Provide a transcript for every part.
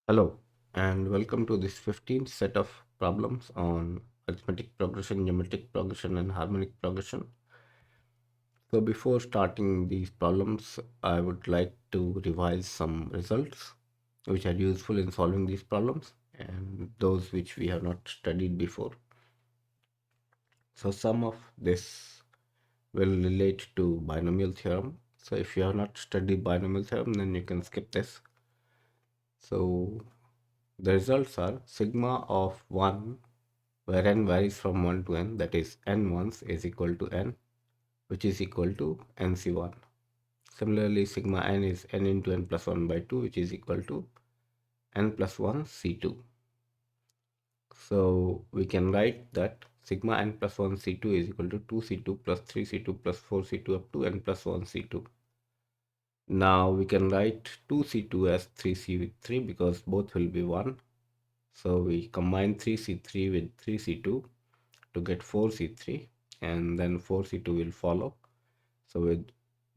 Hello, and welcome to this 15th set of problems on arithmetic progression, geometric progression, and harmonic progression. So, before starting these problems, I would like to revise some results which are useful in solving these problems and those which we have not studied before. So, some of this will relate to binomial theorem. So, if you have not studied binomial theorem, then you can skip this. So, the results are sigma of 1 where n varies from 1 to n, that is n ones is equal to n, which is equal to nc1. Similarly, sigma n is n into n plus 1 by 2, which is equal to n plus 1 c2. So we can write that sigma n plus 1 c2 is equal to 2c2 plus 3c2 plus 4c2 up to n plus 1 c2. Now we can write 2c2 as 3c3 because both will be 1. So we combine 3c3 with 3c2 to get 4c3, and then 4c2 will follow. So we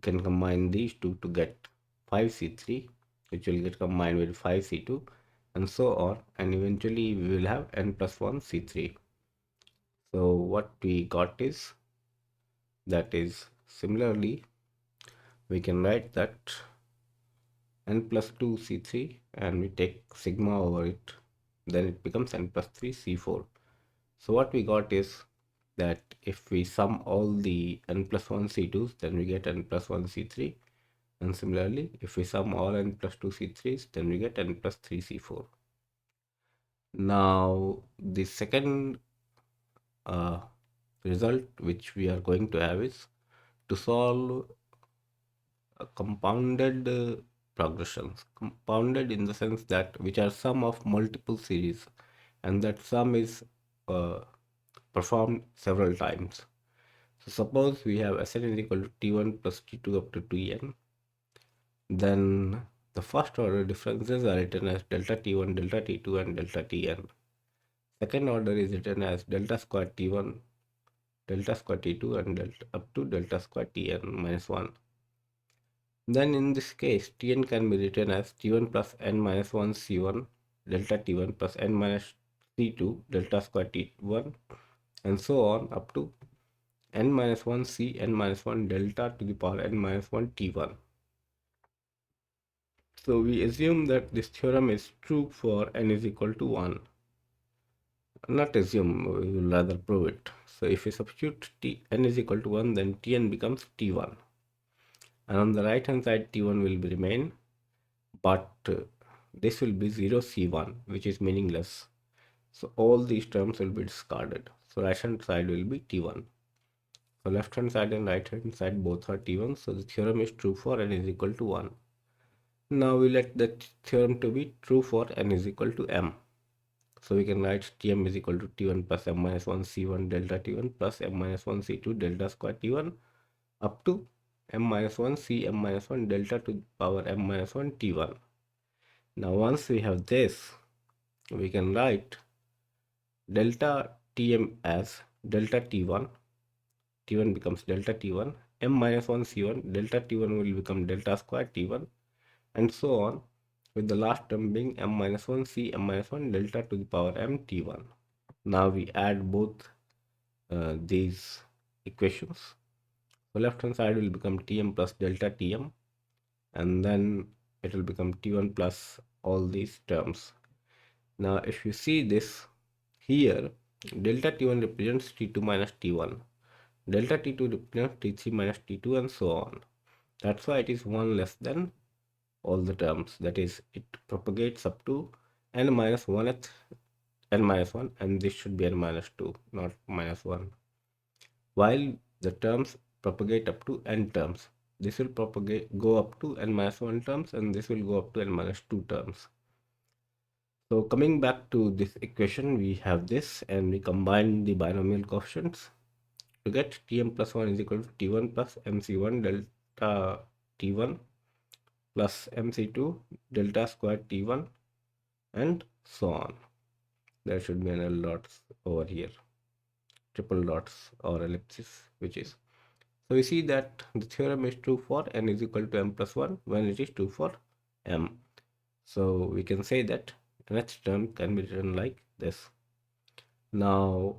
can combine these two to get 5c3, which will get combined with 5c2, and so on, and eventually we will have n plus 1 c3. So what we got is, that is, similarly we can write that n plus 2 c3 and we take sigma over it, then it becomes n plus 3 c4. So what we got is that if we sum all the n plus 1 c2s, then we get n plus 1 c3, and similarly if we sum all n plus 2 c3s, then we get n plus 3 c4. Now the second result which we are going to have is to solve a compounded progressions, compounded in the sense that which are sum of multiple series, and that sum is uh, performed several times. So suppose we have Sn is equal to t1 plus t2 up to tn, then the first order differences are written as delta t1, delta t2, and delta tn. Second order is written as delta square t1, delta square t2, and delta up to delta square tn minus 1. Then in this case, tn can be written as t1 plus n minus 1 c1 delta t1 plus n minus c2 delta square t1, and so on up to n minus 1 c n minus 1 delta to the power n minus 1 t1. So we assume that this theorem is true for n is equal to 1. Not assume, we will rather prove it. So if we substitute n is equal to 1, then tn becomes t1. And on the right hand side, t1 will remain, but this will be 0 c1, which is meaningless. So all these terms will be discarded. So right hand side will be t1. So left hand side and right hand side both are t1. So the theorem is true for n is equal to 1. Now we let that theorem to be true for n is equal to m. So we can write Tm is equal to T1 plus m minus 1 C1 delta T1 plus m minus 1 C2 delta square T1 up to m minus 1 C m minus 1 delta to the power m minus 1 T1. Now once we have this, we can write delta Tm as delta T1. T1 becomes delta T1. M minus 1 C1 delta T1 will become delta square T1, and so on, with the last term being m minus 1 C m minus 1 delta to the power m T1. Now we add both these equations. So left hand side will become Tm plus delta Tm, and then it will become T1 plus all these terms. Now if you see this here, delta T1 represents T2 minus T1, delta T2 represents T3 minus T2, and so on. That's why it is 1 less than all the terms, that is, it propagates up to n minus 1th n minus 1, and this should be n minus 2, not minus 1. While the terms propagate up to n terms, this will go up to n minus 1 terms, and this will go up to n minus 2 terms. So coming back to this equation, we have this, and we combine the binomial coefficients to get Tm plus 1 is equal to T1 plus mc1 delta T1 plus mc2 delta square T1, and so on. There should be an L dots over here, triple dots or ellipsis, which is. So we see that the theorem is true for n is equal to m plus 1 when it is true for m. So we can say that nth term can be written like this. Now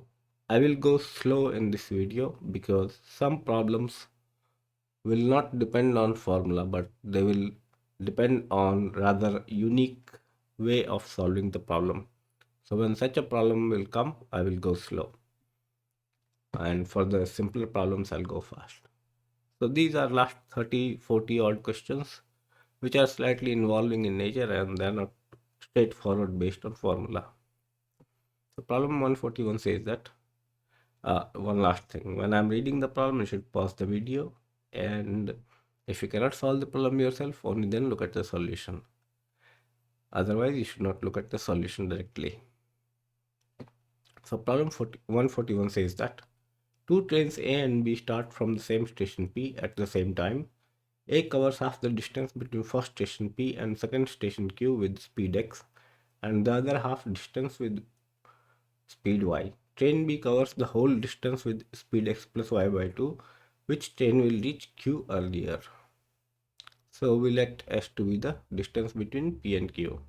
I will go slow in this video because some problems will not depend on formula, but they will depend on rather unique way of solving the problem. So when such a problem will come, I will go slow. And for the simpler problems, I'll go fast. So these are last 30, 40 odd questions, which are slightly involving in nature and they're not straightforward based on formula. So problem 141 says that one last thing, when I'm reading the problem, you should pause the video, and if you cannot solve the problem yourself, only then look at the solution. Otherwise, you should not look at the solution directly. So problem 141 says that two trains A and B start from the same station P at the same time. A covers half the distance between first station P and second station Q with speed x, and the other half distance with speed y. Train B covers the whole distance with speed x plus y by 2. Which train will reach Q earlier? So we let s to be the distance between P and Q.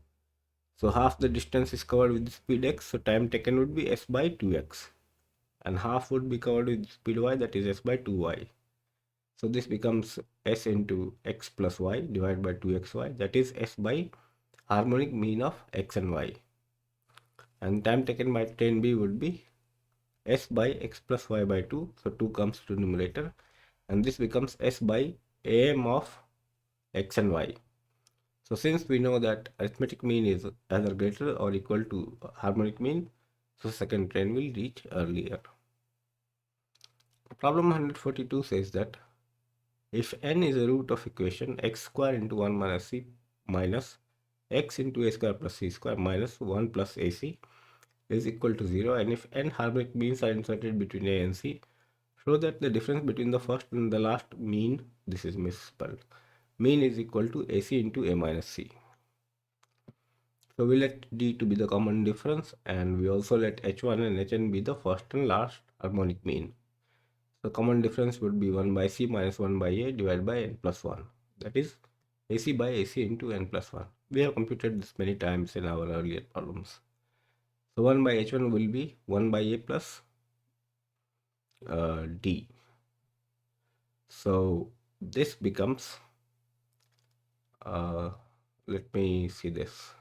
So half the distance is covered with speed x, so time taken would be s by 2x. And half would be covered with speed y, that is s by 2y. So this becomes s into x plus y divided by 2xy, that is s by harmonic mean of x and y. And time taken by train B would be s by x plus y by 2, so 2 comes to numerator, and this becomes s by am of x and y. So since we know that arithmetic mean is either greater or equal to harmonic mean, so second train will reach earlier. Problem 142 says that if n is a root of equation x square into 1 minus c minus x into a square plus c square minus 1 plus ac is equal to 0, and if n harmonic means are inserted between a and c, show that the difference between the first and the last mean, this is misspelled, mean is equal to ac into a minus c. So we let d to be the common difference, and we also let h1 and hn be the first and last harmonic mean. So common difference would be 1 by c minus 1 by a divided by n plus 1. That is ac by ac into n plus 1. We have computed this many times in our earlier problems. So 1 by h1 will be 1 by a plus d. So this becomes, let me see this.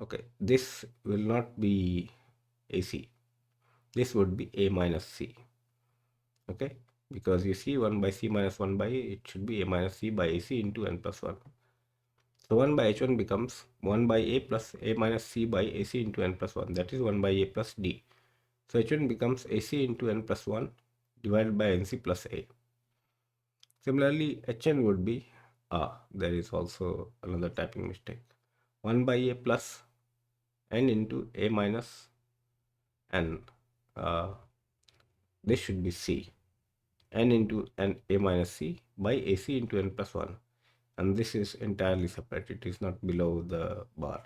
Okay, this will not be ac. This would be a minus c. Okay, because you see 1 by c minus 1 by a, it should be a minus c by ac into n plus 1. So 1 by h1 becomes 1 by a plus a minus c by ac into n plus 1. That is 1 by a plus d. So h1 becomes ac into n plus 1 divided by nc plus a. Similarly, hn would be, there is also another typing mistake. 1 by a plus n into a minus n. This should be c. N into n a minus c by ac into n plus 1. And this is entirely separate. It is not below the bar.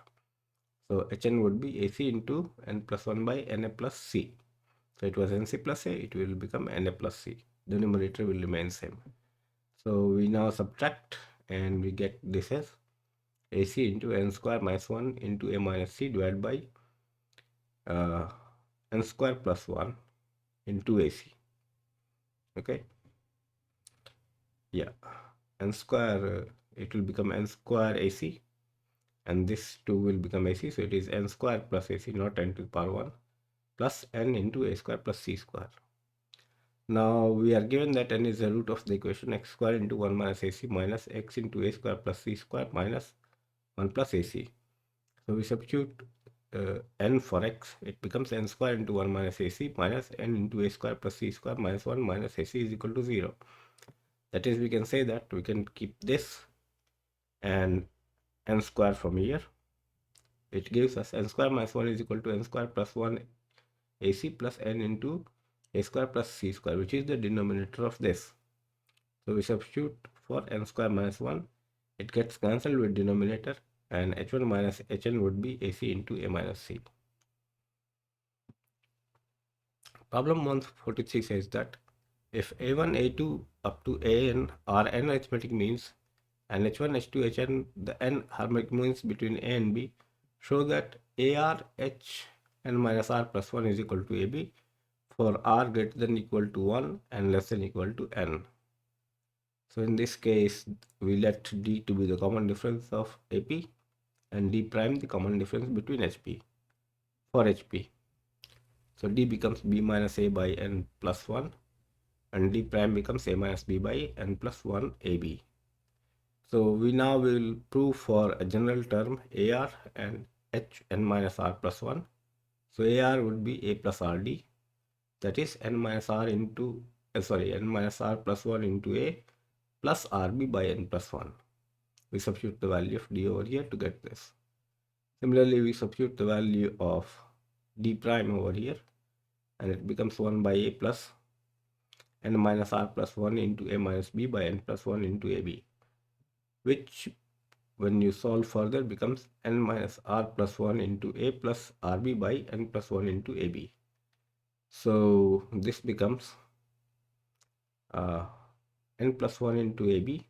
So hn would be ac into n plus 1 by na plus c. So it was nc plus a, it will become na plus c. The numerator will remain same. So we now subtract and we get this as ac into n square minus 1 into a minus c divided by n square plus 1 into ac. Okay. Yeah. N square, it will become n square ac, and this 2 will become ac. So it is n square plus ac, not n to the power 1, plus n into a square plus c square. Now we are given that n is the root of the equation x square into 1 minus ac minus x into a square plus c square minus 1 plus ac. So we substitute n for x, it becomes n square into 1 minus ac minus n into a square plus c square minus 1 minus ac is equal to 0. That is, we can say that we can keep this and n square from here. It gives us n square minus 1 is equal to n square plus 1 ac plus n into a square plus c square, which is the denominator of this. So we substitute for n square minus 1, it gets cancelled with denominator, and h1 minus hn would be ac into a minus c. Problem 143 says that if a1, a2 up to an are n arithmetic means, and H1, H2, Hn, the n harmonic means between A and B, show that AR H n minus R plus 1 is equal to AB for R greater than equal to 1 and less than equal to n. So in this case, we let D to be the common difference of AP and D prime the common difference between HP for HP. So D becomes B minus A by n plus 1 and D prime becomes A minus B by n plus 1 AB. So we now will prove for a general term AR and H n minus R plus 1. So AR would be A plus RD, that is n minus R into n minus R plus 1 into A plus RB by n plus 1. We substitute the value of D over here to get this. Similarly, we substitute the value of D prime over here and it becomes 1 by A plus n minus R plus 1 into A minus B by n plus 1 into AB, which when you solve further becomes n minus R plus 1 into A plus RB by n plus 1 into AB. So this becomes n plus 1 into AB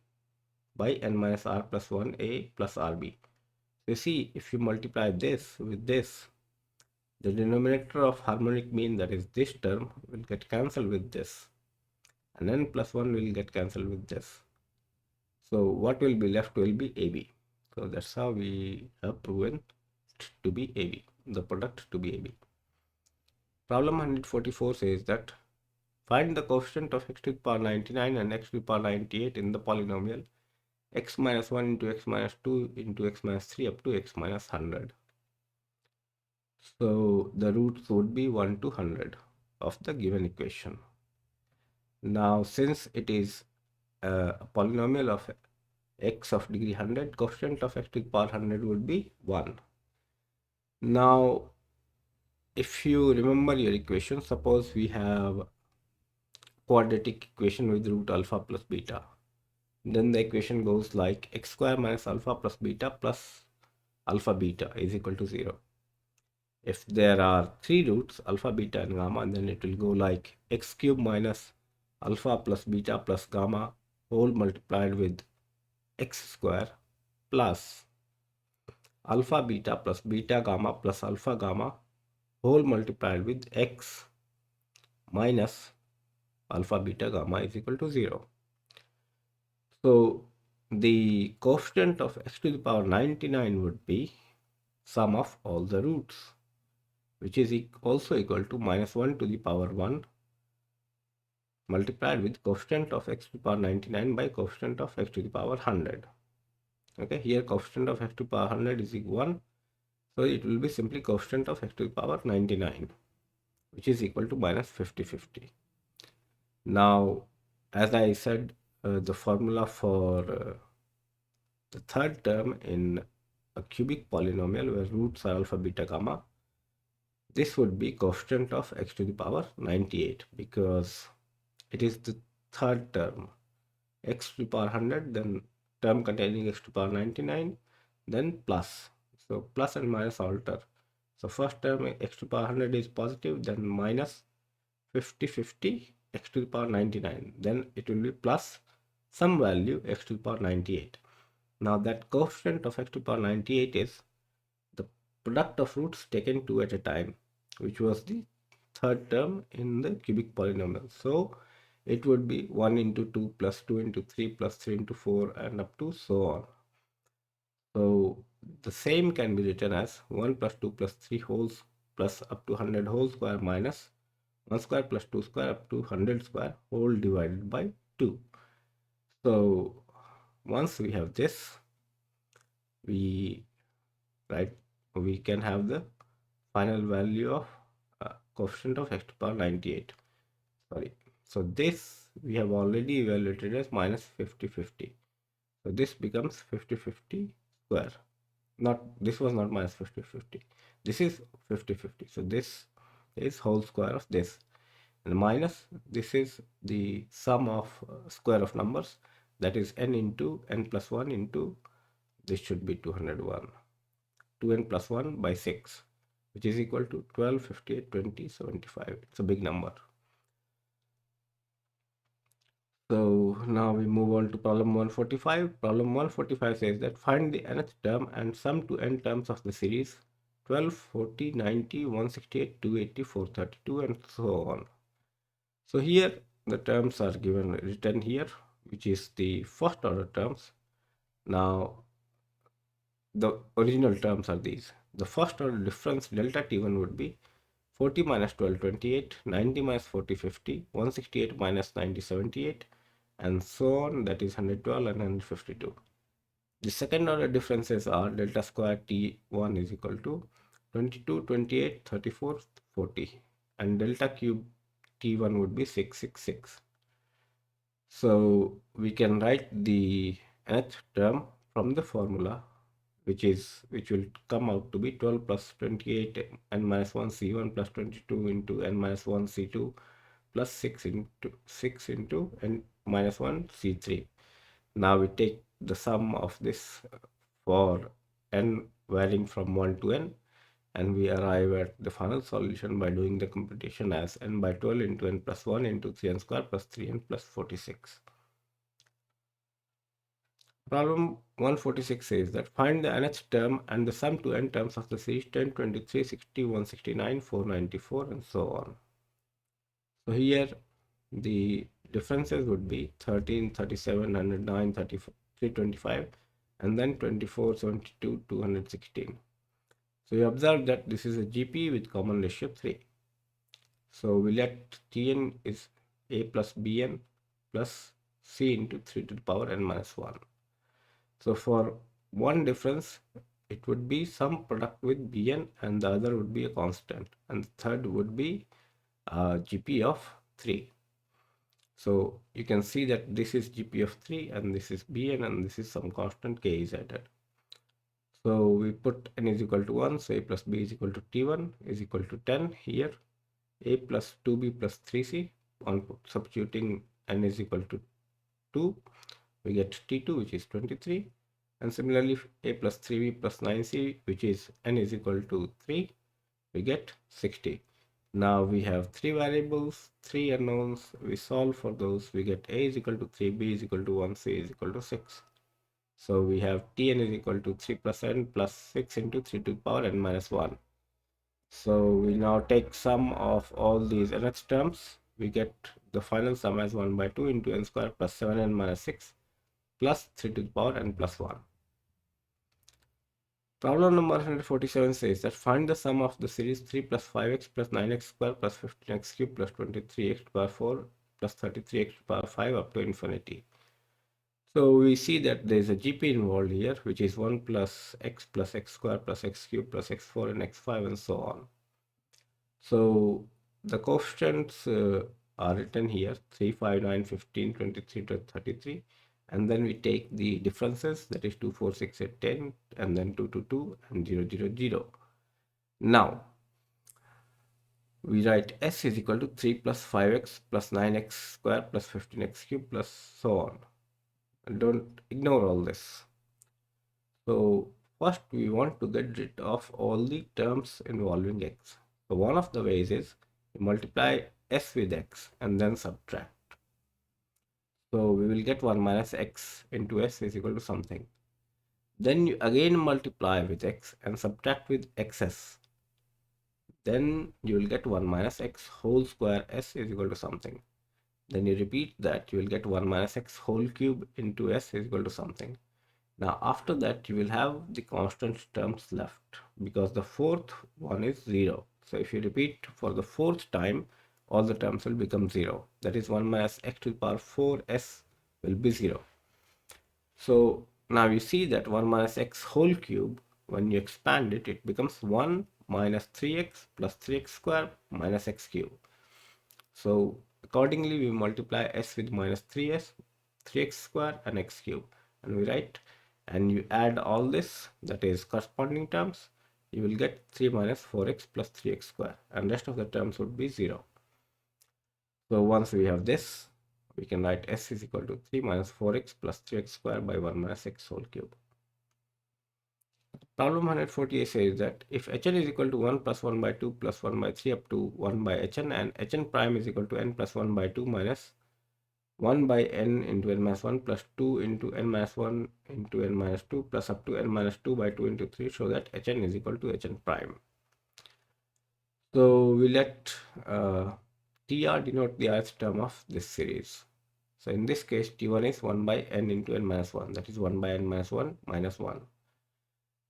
by n minus R plus 1 A plus RB. So you see, if you multiply this with this, the denominator of harmonic mean, that is this term, will get cancelled with this, and n plus 1 will get cancelled with this. So what will be left will be AB. So that's how we have proven it to be AB, the product to be AB. Problem 144 says that find the coefficient of x to the power 99 and x to the power 98 in the polynomial x minus 1 into x minus 2 into x minus 3 up to x minus 100. So the roots would be 1 to 100 of the given equation. Now since it is a polynomial of x of degree 100, coefficient of x to the power 100 would be 1. Now if you remember your equation, suppose we have quadratic equation with root alpha plus beta, then the equation goes like x square minus alpha plus beta plus alpha beta is equal to 0. If there are three roots, alpha, beta and gamma, then it will go like x cube minus alpha plus beta plus gamma whole multiplied with x square plus alpha beta plus beta gamma plus alpha gamma whole multiplied with x minus alpha beta gamma is equal to 0. So the coefficient of x to the power 99 would be sum of all the roots, which is also equal to minus 1 to the power 1 multiplied with coefficient of x to the power 99 by coefficient of x to the power 100. Okay, here coefficient of x to the power 100 is equal 1, so it will be simply coefficient of x to the power 99, which is equal to minus 50. Now as I said, the formula for the third term in a cubic polynomial where roots are alpha, beta, gamma, this would be coefficient of x to the power 98 because it is the third term, x to the power 100, then term containing x to the power 99, then plus. So plus and minus alter. So first term x to the power 100 is positive, then minus 50 x to the power 99, then it will be plus some value x to the power 98. Now that coefficient of x to the power 98 is the product of roots taken two at a time, which was the third term in the cubic polynomial. So it would be 1 into 2 plus 2 into 3 plus 3 into 4 and up to so on. So the same can be written as 1 plus 2 plus 3 wholes plus up to 100 whole square minus 1 square plus 2 square up to 100 square whole divided by 2. So once we have this, we can have the final value of coefficient of x to the power 98. Sorry. So this we have already evaluated as minus 50. So this becomes 50 square. This was not minus 50. This is 50. So this is whole square of this. And minus this is the sum of square of numbers, that is n into n plus 1 into this should be 201. 2n plus 1 by 6, which is equal to 12, 58, 20, 75. It's a big number. So now we move on to problem 145. Problem 145 says that find the nth term and sum to n terms of the series 12, 40, 90, 168, 280, 432 and so on. So here the terms are given written here, which is the first order terms. Now the original terms are these. The first order difference delta T1 would be 40 minus 12 28, 90 minus 40 50, 168 minus 90 78 and so on, that is 112 and 152. The second order differences are delta square T1 is equal to 22, 28, 34, 40 and delta cube T1 would be 666. So we can write the nth term from the formula, which will come out to be 12 plus 28 n minus 1 c1 plus 22 into n minus 1 c2 plus 6 into n minus 1 c3. Now we take the sum of this for n varying from 1 to n, and we arrive at the final solution by doing the computation as n by 12 into n plus 1 into 3n square plus 3n plus 46. Problem 146 says that find the nth term and the sum to n terms of the series 10, 23, 60, 169, 494 and so on. So here the differences would be 13, 37, 109, 33, 25 and then 24, 72, 216. So you observe that this is a GP with common ratio 3. So we let Tn is a plus bn plus c into 3 to the power n minus 1. So for one difference, it would be some product with bn and the other would be a constant and the third would be GP of 3. So you can see that this is GP of 3 and this is bn and this is some constant k is added. So we put n is equal to 1, so a plus b is equal to t1 is equal to 10 here, a plus 2b plus 3c, on substituting n is equal to 2, we get t2 which is 23, and similarly a plus 3b plus 9c which is n is equal to 3, we get 60. Now we have three variables, three unknowns, we solve for those, we get a is equal to 3, b is equal to 1, c is equal to 6. So we have Tn is equal to 3 plus n plus 6 into 3 to the power n minus 1. So we now take sum of all these nth terms. We get the final sum as 1 by 2 into n square plus 7n minus 6 plus 3 to the power n plus 1. Problem number 147 says that find the sum of the series 3 plus 5x plus 9x square plus 15x cube plus 23x to the power 4 plus 33x to the power 5 up to infinity. So we see that there is a GP involved here, which is 1 plus x square plus x cube plus x4 and x5 and so on. So the coefficients are written here 3, 5, 9, 15, 23 to 33. And then we take the differences, that is 2, 4, 6, 8, 10 and then 2, 2, 2 and 0, 0, 0. Now we write s is equal to 3 plus 5x plus 9x square plus 15x cube plus so on. And don't ignore all this. So first we want to get rid of all the terms involving x. So one of the ways is you multiply s with x and then subtract. So we will get 1 minus x into s is equal to something. Then you again multiply with x and subtract with xs. Then you will get 1 minus x whole square s is equal to something. Then you repeat that, you will get 1 minus x whole cube into s is equal to something. Now after that you will have the constant terms left because the fourth one is 0. So if you repeat for the fourth time, all the terms will become 0. That is 1 minus x to the power 4s will be 0. So now you see that 1 minus x whole cube, when you expand it, it becomes 1 minus 3x plus 3x square minus x cube. So accordingly we multiply s with minus 3s, 3x square and x cube, and we write, and you add all this, that is corresponding terms, you will get 3 minus 4x plus 3x square, and rest of the terms would be 0. So once we have this, we can write s is equal to 3 minus 4x plus 3x square by 1 minus x whole cube. Problem 148 says that if hn is equal to 1 plus 1 by 2 plus 1 by 3 up to 1 by hn and hn prime is equal to n plus 1 by 2 minus 1 by n into n minus 1 plus 2 into n minus 1 into n minus 2 plus up to n minus 2 by 2 into 3, show that hn is equal to hn prime. So we let tr denote the ith term of this series. So in this case, t1 is 1 by n into n minus 1, that is 1 by n minus 1 minus 1.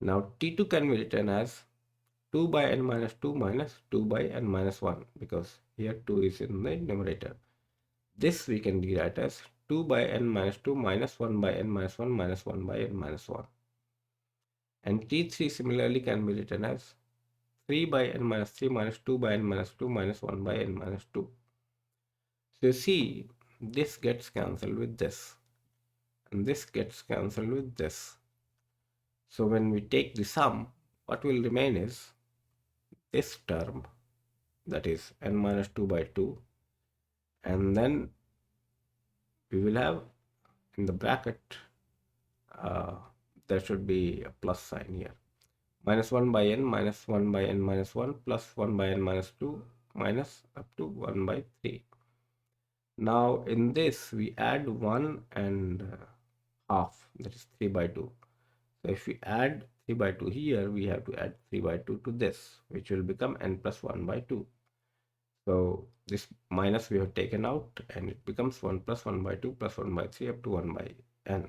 Now t2 can be written as 2 by n minus 2 minus 2 by n minus 1, because here 2 is in the numerator. This we can rewrite as 2 by n minus 2 minus 1 by n minus 1 minus 1 by n minus 1. And t3 similarly can be written as 3 by n minus 3 minus 2 by n minus 2 minus 1 by n minus 2. So you see, this gets cancelled with this, and this gets cancelled with this. So when we take the sum, what will remain is this term, that is n minus 2 by 2, and then we will have in the bracket, there should be a plus sign here, minus 1 by n minus 1 by n minus 1 plus 1 by n minus 2 minus up to 1 by 3. Now in this we add 1 and half, that is 3 by 2. So if we add 3 by 2 here, we have to add 3 by 2 to this, which will become n plus 1 by 2. So this minus we have taken out, and it becomes 1 plus 1 by 2 plus 1 by 3 up to 1 by n.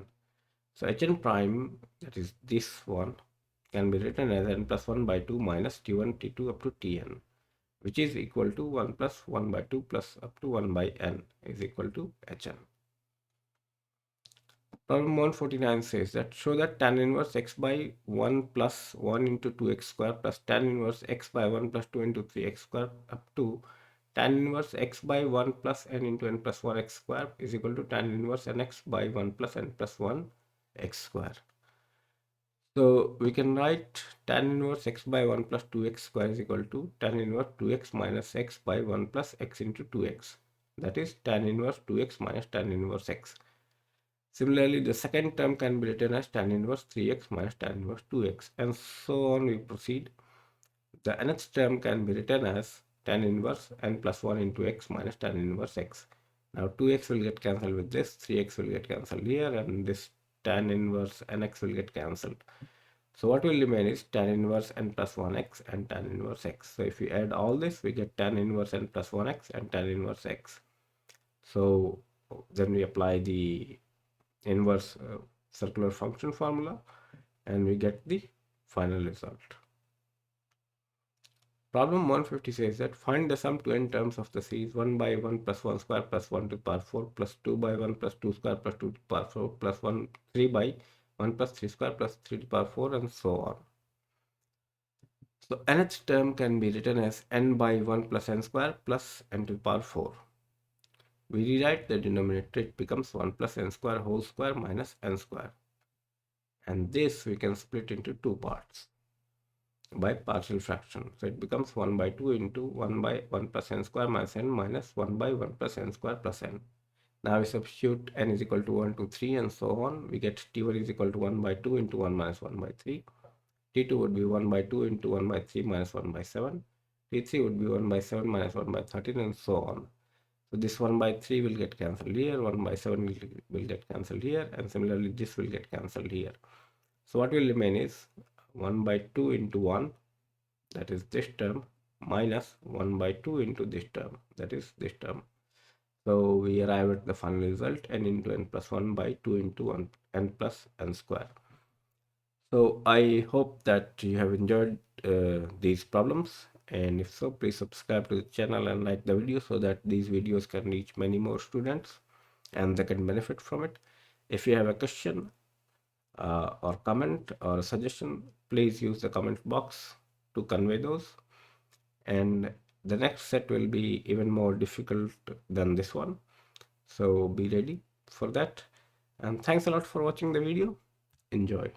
So hn prime, that is this one, can be written as n plus 1 by 2 minus t1 t2 up to tn, which is equal to 1 plus 1 by 2 plus up to 1 by n is equal to hn. Problem 149 says that show that tan inverse x by 1 plus 1 into 2x square plus tan inverse x by 1 plus 2 into 3x square up to tan inverse x by 1 plus n into n plus 1 x square is equal to tan inverse nx by 1 plus n plus 1 x square. So we can write tan inverse x by 1 plus 2x square is equal to tan inverse 2x minus x by 1 plus x into 2x. That is tan inverse 2x minus tan inverse x. Similarly, the second term can be written as tan inverse 3x minus tan inverse 2x, and so on we proceed. The nth term can be written as tan inverse n plus 1 into x minus tan inverse x. Now 2x will get cancelled with this, 3x will get cancelled here, and this tan inverse nx will get cancelled. So what will remain is tan inverse n plus 1x and tan inverse x. So if we add all this, we get tan inverse n plus 1x and tan inverse x. So then we apply the inverse circular function formula, and we get the final result. Problem 150 says that find the sum to n terms of the series 1 by 1 plus 1 square plus 1 to the power 4 plus 2 by 1 plus 2 square plus 2 to the power 4 plus 1 3 by 1 plus 3 square plus 3 to the power 4 and so on. So nth term can be written as n by 1 plus n square plus n to the power 4. We rewrite the denominator, it becomes 1 plus n square whole square minus n square. And this we can split into two parts by partial fraction. So it becomes 1 by 2 into 1 by 1 plus n square minus n minus 1 by 1 plus n square plus n. Now we substitute n is equal to 1 to 3 and so on. We get t1 is equal to 1 by 2 into 1 minus 1 by 3. t2 would be 1 by 2 into 1 by 3 minus 1 by 7. t3 would be 1 by 7 minus 1 by 13 and so on. So this 1 by 3 will get cancelled here, 1 by 7 will get cancelled here, and similarly this will get cancelled here. So what will remain is 1 by 2 into 1, that is this term, minus 1 by 2 into this term, that is this term. So we arrive at the final result, n into n plus 1 by 2 into 1 n plus n square. So I hope that you have enjoyed these problems, and if so, please subscribe to the channel and like the video so that these videos can reach many more students and they can benefit from it. If you have a question or comment or a suggestion, please use the comment box to convey those. And the next set will be even more difficult than this one, so be ready for that. And thanks a lot for watching the video. Enjoy.